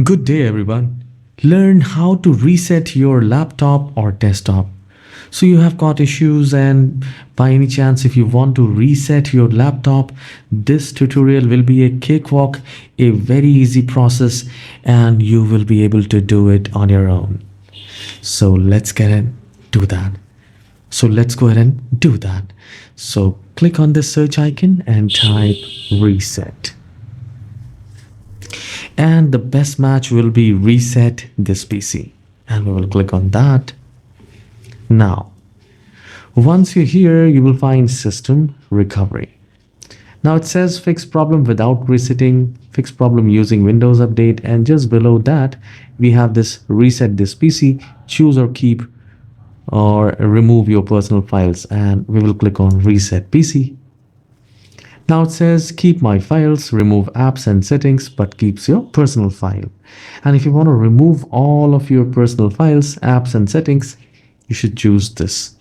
Good day everyone. Learn how to reset your laptop or desktop. So you have got issues, and by any chance if you want to reset your laptop, this tutorial will be a cakewalk, a very easy process, and you will be able to do it on your own. So let's get and do that. So let's go ahead and do that. So click on the search icon and type reset. And the best match will be reset this PC, and we will click on that. Now once you're here, you will find system recovery. Now it says fix problem without resetting, fix problem using Windows update, and just below that we have this reset this PC, choose or keep or remove your personal files, and we will click on reset PC. Now it says keep my files, remove apps and settings, but keeps your personal file. And if you want to remove all of your personal files, apps and settings, you should choose this.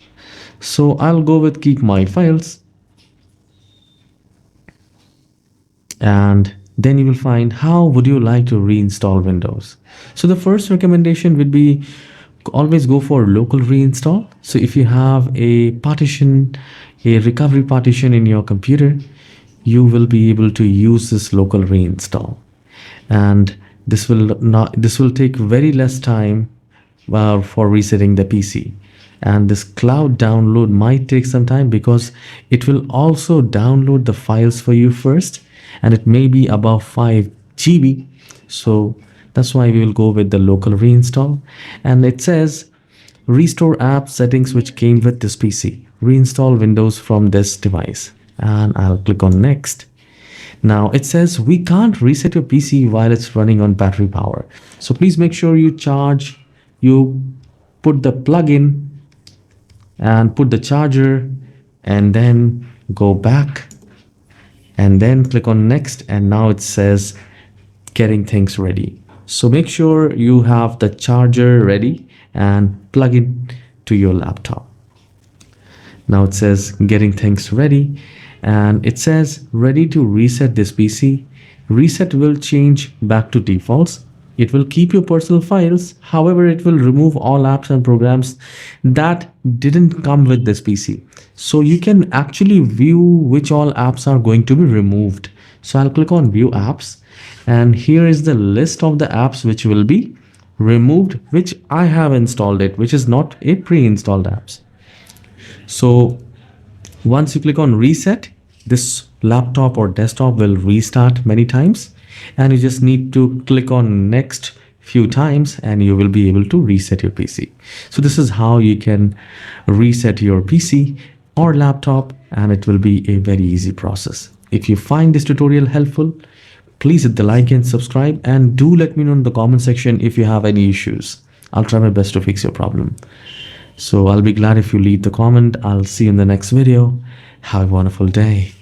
So I'll go with keep my files. And then you will find how would you like to reinstall Windows. So the first recommendation would be always go for local reinstall. So if you have a partition, a recovery partition in your computer, you will be able to use this local reinstall, and this will take very less time for resetting the PC. And this cloud download might take some time because it will also download the files for you first, and it may be above 5 GB. So that's why we will go with the local reinstall. And it says restore app settings which came with this PC, reinstall Windows from this device, and I'll click on next. Now it says we can't reset your PC while it's running on battery power, so please make sure you put the plug in and put the charger, and then go back and then click on next. And now it says getting things ready, so make sure you have the charger ready and plug it to your laptop. Now it says getting things ready, and it says ready to reset this PC. Reset will change back to defaults. It will keep your personal files, however it will remove all apps and programs that didn't come with this PC. So you can actually view which all apps are going to be removed. So I'll click on view apps, and here is the list of the apps which will be removed, which I have installed it, which is not a pre-installed apps. So once you click on reset, this laptop or desktop will restart many times, and you just need to click on next few times and you will be able to reset your PC. So this is how you can reset your PC or laptop, and it will be a very easy process. If you find this tutorial helpful, please hit the like and subscribe, and do let me know in the comment section if you have any issues. I'll try my best to fix your problem. So I'll be glad if you leave the comment. I'll see you in the next video. Have a wonderful day.